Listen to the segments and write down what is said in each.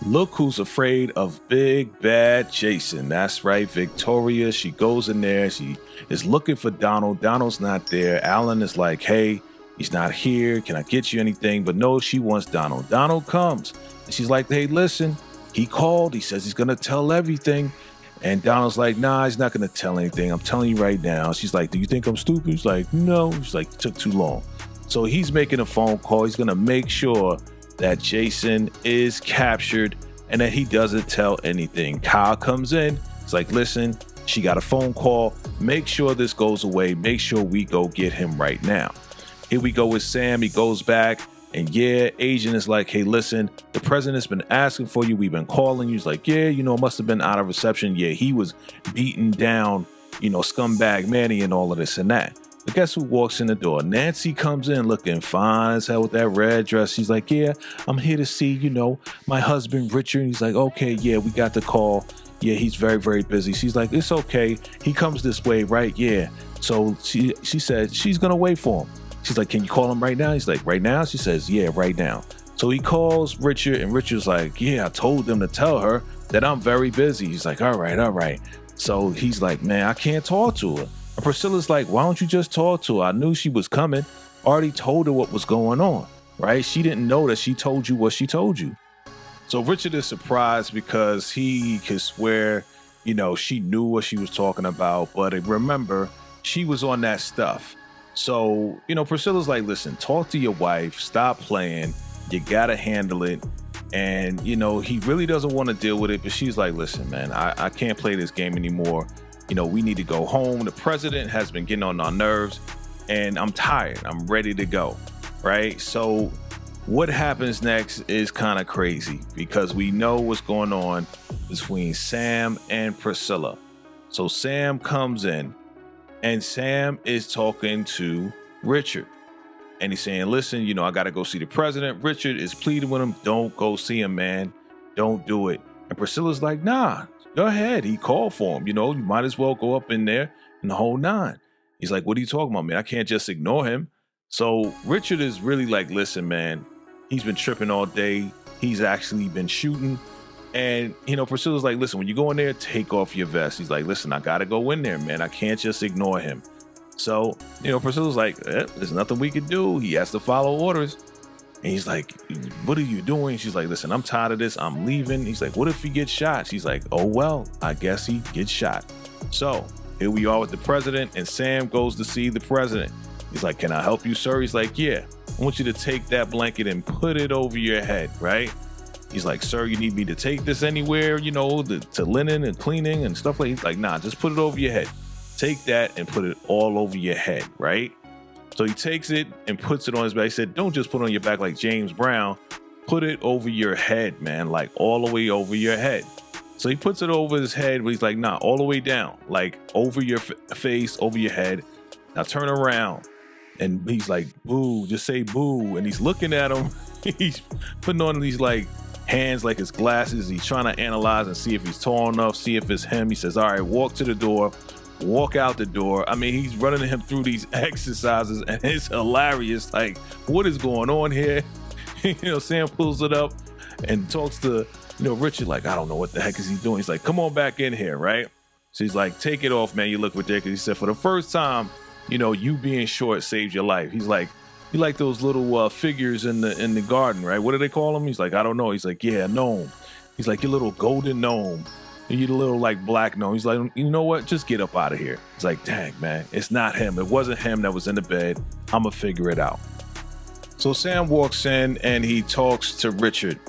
Look who's afraid of big bad Jason. That's right, Victoria. She goes in there. She is looking for Donald. Donald's not there. Alan is like, hey, he's not here. Can I get you anything? But no, she wants Donald. Donald comes. And she's like, hey, listen, he called. He says he's going to tell everything. And Donald's like, nah, he's not going to tell anything. I'm telling you right now. She's like, do you think I'm stupid? He's like, no. She's like, it took too long. So he's making a phone call. He's going to make sure that Jason is captured and that he doesn't tell anything. Kyle comes in. It's like, listen, she got a phone call. Make sure this goes away. Make sure we go get him right now. Here we go with Sam. He goes back and agent is like, hey, listen, the president's been asking for you. We've been calling you. He's like, yeah, it must have been out of reception. Yeah, he was beating down, scumbag Manny and all of this and that. But guess who walks in the door? Nancy comes in looking fine as hell with that red dress. She's like, yeah, I'm here to see, my husband, Richard. And he's like, okay, yeah, we got the call. Yeah, he's very, very busy. She's like, it's okay. He comes this way, right? Yeah. So she said she's going to wait for him. She's like, can you call him right now? He's like, right now? She says, yeah, right now. So he calls Richard and Richard's like, yeah, I told them to tell her that I'm very busy. He's like, all right. So he's like, man, I can't talk to her. And Priscilla's like, why don't you just talk to her? I knew she was coming. Already told her what was going on, right? She didn't know that she told you what she told you. So Richard is surprised because he can swear, she knew what she was talking about. But remember, she was on that stuff. So, Priscilla's like, listen, talk to your wife. Stop playing. You got to handle it. And, he really doesn't want to deal with it. But she's like, listen, man, I can't play this game anymore. We need to go home. The president has been getting on our nerves and I'm tired. I'm ready to go. Right. So what happens next is kind of crazy because we know what's going on between Sam and Priscilla. So Sam comes in and Sam is talking to Richard and he's saying, listen, I got to go see the president. Richard is pleading with him. Don't go see him, man. Don't do it. And Priscilla's like, nah. Go ahead. He called for him. You might as well go up in there and the whole nine. He's like, what are you talking about, man? I can't just ignore him. So Richard is really like, listen, man, he's been tripping all day. He's actually been shooting. And, Priscilla's like, listen, when you go in there, take off your vest. He's like, listen, I got to go in there, man. I can't just ignore him. So, Priscilla's like, there's nothing we could do. He has to follow orders. And he's like, what are you doing? She's like, listen, I'm tired of this. I'm leaving. He's like, what if he gets shot? She's like, oh, well, I guess he gets shot. So here we are with the president and Sam goes to see the president. He's like, can I help you, sir? He's like, yeah, I want you to take that blanket and put it over your head, right? He's like, sir, you need me to take this anywhere, to linen and cleaning and stuff like that? He's like, nah, just put it over your head. Take that and put it all over your head, right? So he takes it and puts it on his back. He said, don't just put it on your back like James Brown. Put it over your head, man, like all the way over your head. So he puts it over his head, but he's like, nah, all the way down, like over your face, over your head. Now turn around. And he's like, boo, just say boo. And he's looking at him. He's putting on these like hands, like his glasses. He's trying to analyze and see if he's tall enough, see if it's him. He says, all right, walk to the door. Walk out the door. I mean, he's running him through these exercises and it's hilarious. Like, what is going on here? Sam pulls it up and talks to, Richard, like, I don't know what the heck is he doing. He's like, come on back in here, right? So he's like, take it off, man. You look ridiculous. He said, for the first time, you being short saved your life. He's like, you like those little figures in the garden, right? What do they call them? He's like, I don't know. He's like, yeah, gnome. He's like, your little golden gnome. You the little like black gnome. He's like, you know what? Just get up out of here. It's like, dang, man, it's not him. It wasn't him that was in the bed. I'm gonna figure it out. So Sam walks in and he talks to Richard.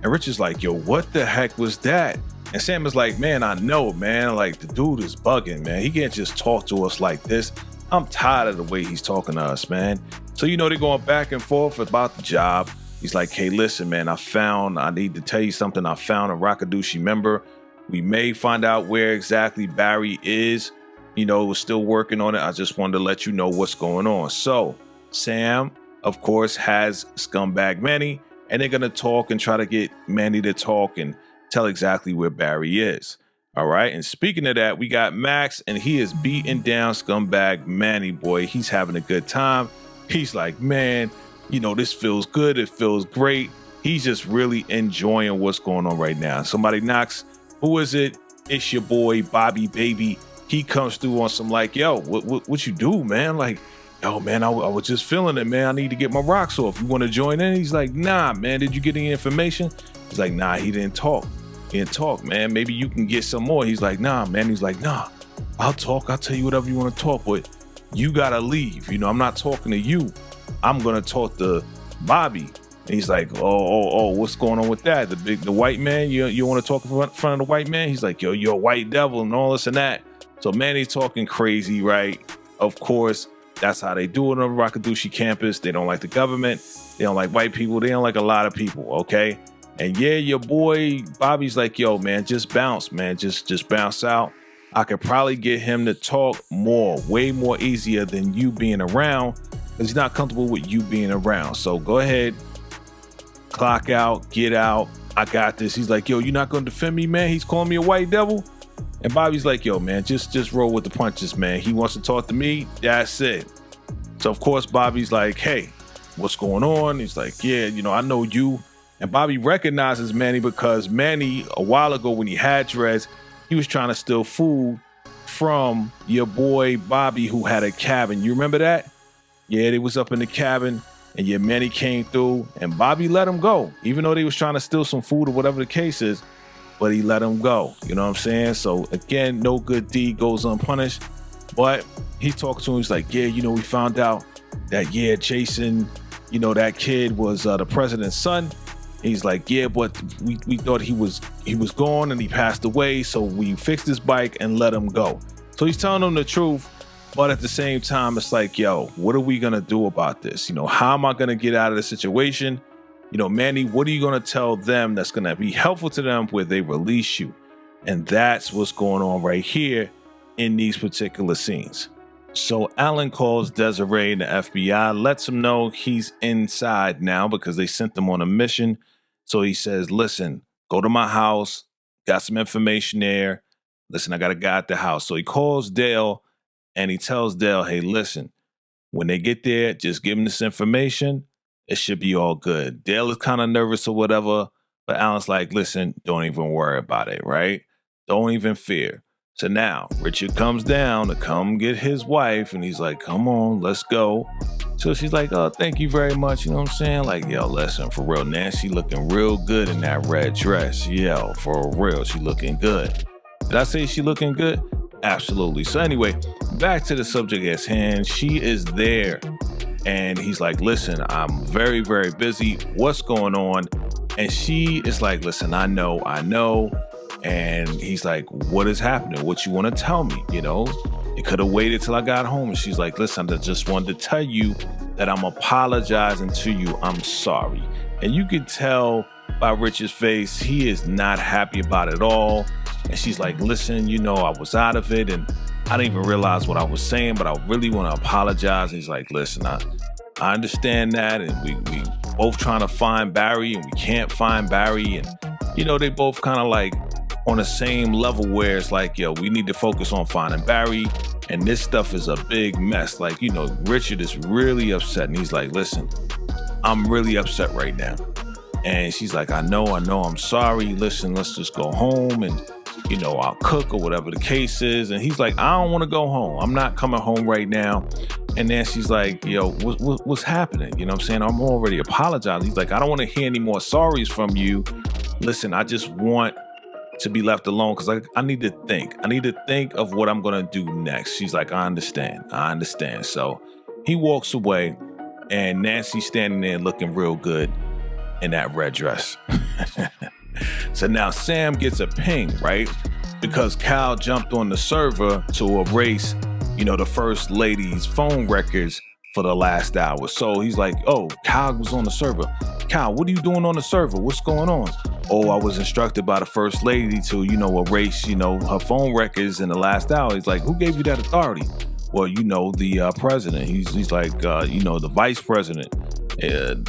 And Richard's like, yo, what the heck was that? And Sam is like, man, I know, man. Like, the dude is bugging, man. He can't just talk to us like this. I'm tired of the way he's talking to us, man. So, they're going back and forth about the job. He's like, hey, listen, man, I need to tell you something. I found a Rakadushi member. We may find out where exactly Barry is. We're still working on it. I just wanted to let you know what's going on. So Sam, of course, has scumbag Manny, and they're going to talk and try to get Manny to talk and tell exactly where Barry is. All right. And speaking of that, we got Max, and he is beating down scumbag Manny, boy. He's having a good time. He's like, man, this feels good. It feels great. he's just really enjoying what's going on right now. Somebody knocks. Who is it? It's your boy, Bobby Baby. He comes through on some like, yo, what you do, man? Like, yo, man, I was just feeling it, man. I need to get my rocks off. You want to join in? He's like, nah, man. Did you get any information? He's like, nah, he didn't talk. He didn't talk, man. Maybe you can get some more. He's like, nah, man. He's like, nah, I'll talk. I'll tell you whatever you want to talk, but you got to leave. You know, I'm not talking to you. I'm going to talk to Bobby. And he's like, oh, what's going on with that? The white man? You want to talk in front of the white man? He's like, yo, you're a white devil and all this and that. So Manny's talking crazy, right? Of course, that's how they do it on the Rockadushi campus. They don't like the government. They don't like white people. They don't like a lot of people, okay? And yeah, your boy Bobby's like, yo, man, just bounce, man. Just bounce out. I could probably get him to talk more, way more easier than you being around, because he's not comfortable with you being around. So go ahead, clock out, get out. I got this. He's like, yo, you're not going to defend me, man? He's calling me a white devil? And Bobby's like, yo, man, just roll with the punches, man. He wants to talk to me. That's it. So, of course, Bobby's like, hey, what's going on? He's like, yeah, you know, I know you. And Bobby recognizes Manny because Manny, a while ago when he had dreads, he was trying to steal food from your boy Bobby, who had a cabin. You remember that? Yeah, they was up in the cabin, and your Manny came through, and Bobby let him go, even though they was trying to steal some food or whatever the case is. But he let him go. You know what I'm saying? So again, no good deed goes unpunished. But he's talking to him. He's like, yeah, you know, we found out that, yeah, Jason, you know, that kid was the president's son. And he's like, yeah, but we thought he was gone and he passed away. So we fixed his bike and let him go. So he's telling him the truth. But at the same time, it's like, yo, what are we going to do about this? You know, how am I going to get out of the situation? You know, Manny, what are you going to tell them that's going to be helpful to them where they release you? And that's what's going on right here in these particular scenes. So Alan calls Desiree and the FBI, lets him know he's inside now because they sent them on a mission. So he says, listen, go to my house. Got some information there. Listen, I got a guy at the house. So he calls Dale and he tells Dale, hey, listen, when they get there, just give him this information. It should be all good. Dale is kind of nervous or whatever, but Alan's like, listen, don't even worry about it, right? Don't even fear. So now Richard comes down to come get his wife, and he's like, come on, let's go. So she's like, oh, thank you very much. You know what I'm saying? Like, yo, listen, for real, Nancy looking real good in that red dress. Yo, for real, she looking good. Did I say she looking good? Absolutely. So anyway, back to the subject at hand. She is there. And he's like, listen, I'm very, very busy. What's going on? And she is like, listen, I know. And he's like, what is happening? What you want to tell me? You know, it could have waited till I got home. And she's like, listen, I just wanted to tell you that I'm apologizing to you. I'm sorry. And you can tell by Richard's face, he is not happy about it all. And she's like, listen, you know, I was out of it and I didn't even realize what I was saying, but I really want to apologize. And he's like, listen, I understand that. And we both trying to find Barry and we can't find Barry. And, you know, they both kind of like on the same level where it's like, yo, we need to focus on finding Barry. And this stuff is a big mess. Like, you know, Richard is really upset. And he's like, listen, I'm really upset right now. And she's like, I know, I'm sorry. Listen, let's just go home and, you know, I'll cook or whatever the case is. And he's like, I don't want to go home. I'm not coming home right now. And then she's like, yo, what's happening? You know what I'm saying? I'm already apologizing. He's like, I don't want to hear any more sorries from you. Listen, I just want to be left alone because I need to think. I need to think of what I'm going to do next. She's like, I understand. So he walks away and Nancy's standing there looking real good in that red dress. So now Sam gets a ping, right? Because Kyle jumped on the server to erase, you know, the first lady's phone records for the last hour. So he's like, oh, Kyle was on the server. Kyle, what are you doing on the server? What's going on? Oh, I was instructed by the first lady to, you know, erase, you know, her phone records in the last hour. He's like, who gave you that authority? Well, you know, the president. He's like, you know, the vice president.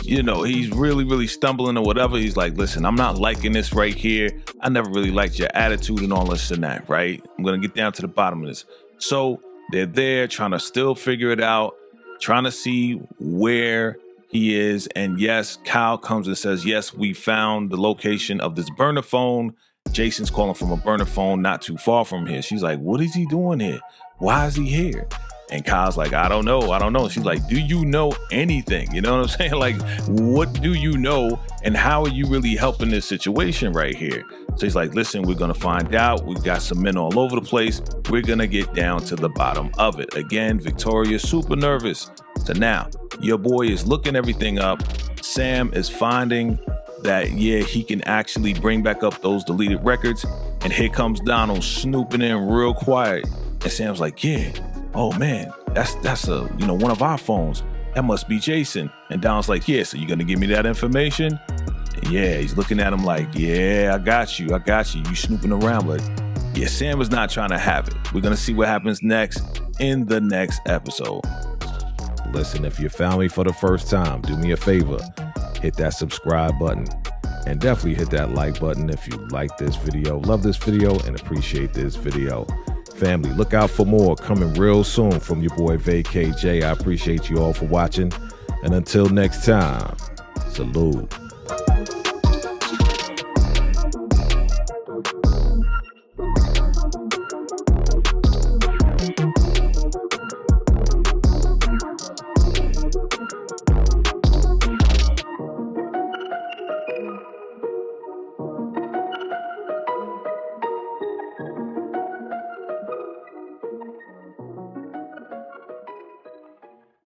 You know, he's really stumbling or whatever. He's like, listen, I'm not liking this right here. I never really liked your attitude and all this and that, right? I'm going to get down to the bottom of this. So they're there trying to still figure it out, trying to see where He is. And yes, Kyle comes and says, yes, we found the location of this burner phone. Jason's calling from a burner phone not too far from here. She's like, what is he doing here? Why is he here? And Kyle's like, I don't know. She's like, do you know anything? You know what I'm saying? Like, what do you know? And how are you really helping this situation right here? So he's like, listen, we're going to find out. We've got some men all over the place. We're going to get down to the bottom of it. Again, Victoria's super nervous. So now your boy is looking everything up. Sam is finding that, yeah, he can actually bring back up those deleted records. And here comes Donald snooping in real quiet. And Sam's like, yeah. Oh man, that's one of our phones. That must be Jason. And Don's like, yeah, so you're gonna give me that information? And yeah, he's looking at him like, yeah, I got you. You snooping around, but yeah, Sam is not trying to have it. We're gonna see what happens next in the next episode. Listen, if you found me for the first time, do me a favor, hit that subscribe button. And definitely hit that like button if you like this video, love this video, and appreciate this video. Family, look out for more coming real soon from your boy VACAY-J. I appreciate you all for watching. And until next time, salute.